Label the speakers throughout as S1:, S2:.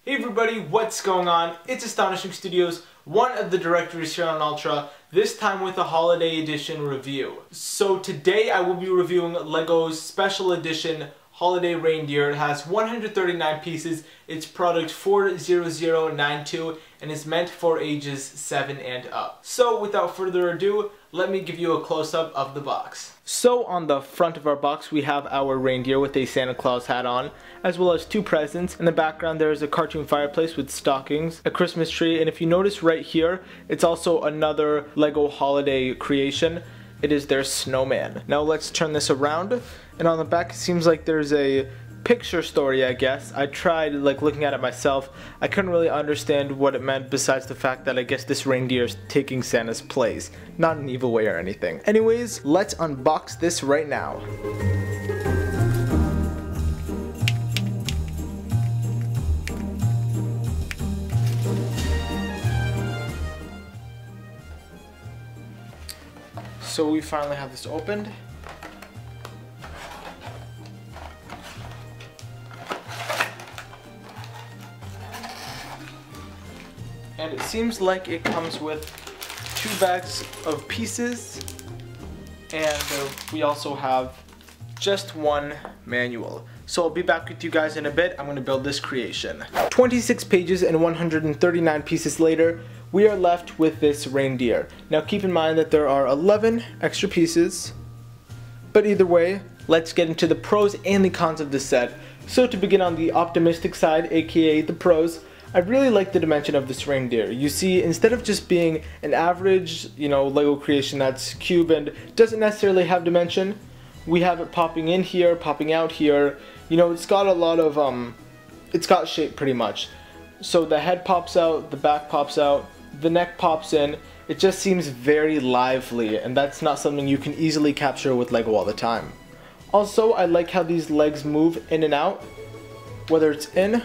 S1: Hey everybody, what's going on? It's Astonishing Studios, one of the directors here on Ultra, this time with a holiday edition review. So today I will be reviewing LEGO's special edition Holiday Reindeer. It has 139 pieces, it's product 40092, and is meant for ages 7 and up. So without further ado, let me give you a close-up of the box. So on the front of our box we have our reindeer with a Santa Claus hat on, as well as two presents. In the background there is a cartoon fireplace with stockings, a Christmas tree, and if you notice right here, it's also another LEGO holiday creation. It is their snowman. Now let's turn this around, and on the back it seems like there's a picture story, I guess. I tried looking at it myself. I couldn't really understand what it meant besides the fact that I guess this reindeer is taking Santa's place. Not in an evil way or anything. Anyways, let's unbox this right now. So we finally have this opened. And it seems like it comes with 2 bags of pieces, and we also have just one manual. So I'll be back with you guys in a bit. I'm going to build this creation. 26 pages and 139 pieces later, we are left with this reindeer. Now keep in mind that there are 11 extra pieces, but either way, let's get into the pros and the cons of this set. So to begin on the optimistic side, aka the pros, I really like the dimension of this reindeer. You see, instead of just being an average, LEGO creation that's cube and doesn't necessarily have dimension, we have it popping in here, popping out here. It's got a lot of, it's got shape pretty much. So the head pops out, the back pops out, the neck pops in. It just seems very lively, and that's not something you can easily capture with LEGO all the time. Also, I like how these legs move in and out, whether it's in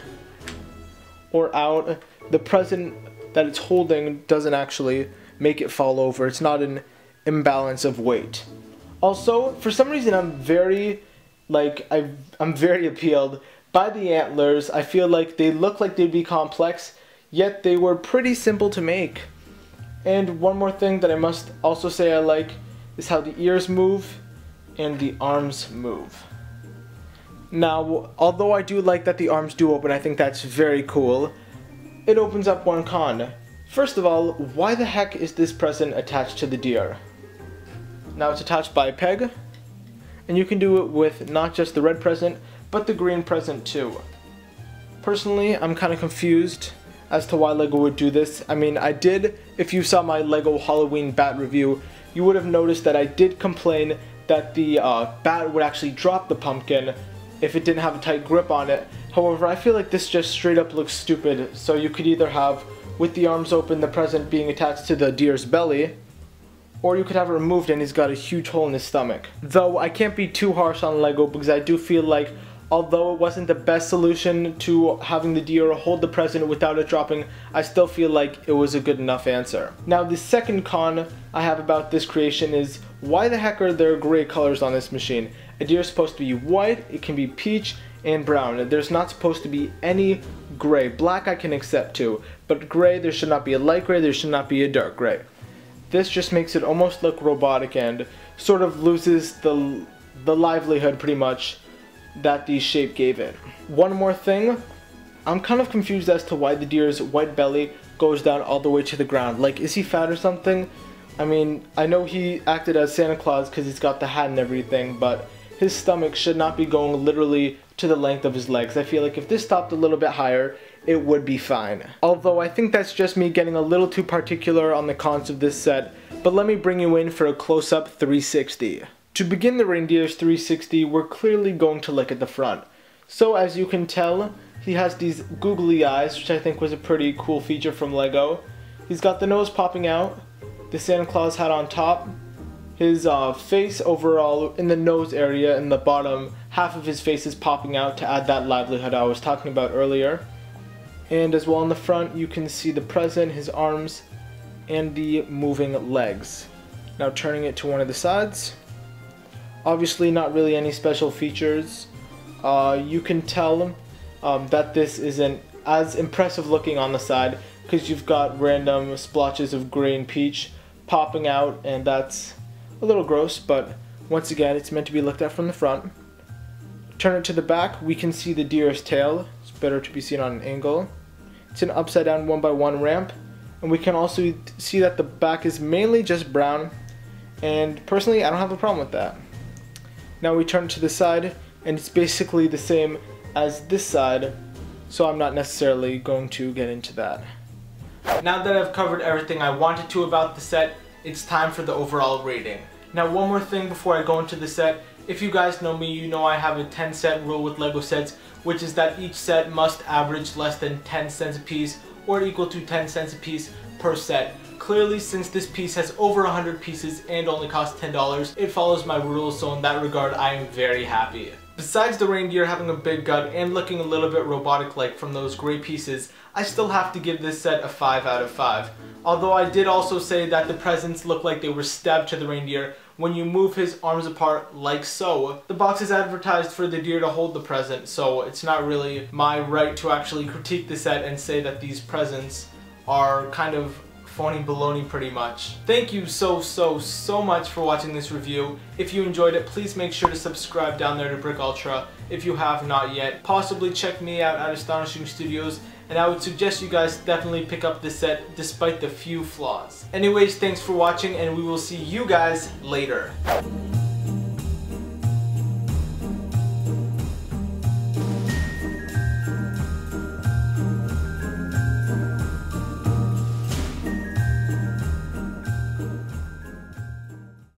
S1: or out. The present that it's holding doesn't actually make it fall over. It's not an imbalance of weight. Also, for some reason I'm very appealed by the antlers. I feel like they look like they'd be complex, yet they were pretty simple to make. And one more thing that I must also say I like is how the ears move and the arms move. Now, although I do like that the arms do open, I think that's very cool, it opens up one con. First of all, why the heck is this present attached to the deer? Now it's attached by a peg, and you can do it with not just the red present, but the green present too. Personally, I'm kind of confused as to why LEGO would do this. I mean, if you saw my LEGO Halloween bat review, you would have noticed that I did complain that the bat would actually drop the pumpkin if it didn't have a tight grip on it. However, I feel like this just straight up looks stupid. So you could either have, with the arms open, the present being attached to the deer's belly, or you could have it removed and he's got a huge hole in his stomach. Though I can't be too harsh on LEGO, because I do feel like although it wasn't the best solution to having the deer hold the present without it dropping, I still feel like it was a good enough answer. Now the second con I have about this creation is, why the heck are there gray colors on this machine? A deer is supposed to be white, it can be peach, and brown. There's not supposed to be any gray. Black I can accept too, but gray, there should not be a light gray, there should not be a dark gray. This just makes it almost look robotic and sort of loses the livelihood pretty much that the shape gave it. One more thing, I'm kind of confused as to why the deer's white belly goes down all the way to the ground. Like, is he fat or something? I mean, I know he acted as Santa Claus because he's got the hat and everything, but his stomach should not be going literally to the length of his legs. I feel like if this stopped a little bit higher, it would be fine. Although I think that's just me getting a little too particular on the cons of this set, but let me bring you in for a close-up 360. To begin the reindeer's 360, we're clearly going to look at the front. So as you can tell, he has these googly eyes, which I think was a pretty cool feature from LEGO. He's got the nose popping out, the Santa Claus hat on top, his face overall in the nose area, in the bottom half of his face is popping out to add that livelihood I was talking about earlier. And as well in the front, you can see the present, his arms, and the moving legs. Now turning it to one of the sides. Obviously not really any special features. You can tell that this isn't as impressive looking on the side because you've got random splotches of gray and peach popping out, and that's a little gross, but once again it's meant to be looked at from the front. Turn it to the back, we can see the deer's tail. It's better to be seen on an angle. It's an upside down 1x1 ramp, and we can also see that the back is mainly just brown, and personally I don't have a problem with that. Now we turn it to the side, and it's basically the same as this side, so I'm not necessarily going to get into that. Now that I've covered everything I wanted to about the set, it's time for the overall rating. Now one more thing before I go into the set. If you guys know me, you know I have a 10 cent rule with LEGO sets, which is that each set must average less than 10 cents a piece or equal to 10 cents a piece per set. Clearly, since this piece has over 100 pieces and only costs $10, it follows my rules, so in that regard I am very happy. Besides the reindeer having a big gut and looking a little bit robotic-like from those gray pieces, I still have to give this set a 5 out of 5. Although I did also say that the presents look like they were stabbed to the reindeer when you move his arms apart like so. The box is advertised for the deer to hold the present, so it's not really my right to actually critique the set and say that these presents are kind of phony baloney pretty much. Thank you so much for watching this review. If you enjoyed it, please make sure to subscribe down there to BrickUltra if you have not yet. Possibly check me out at Astonishing Studios, and I would suggest you guys definitely pick up this set despite the few flaws. Anyways, thanks for watching, and we will see you guys later.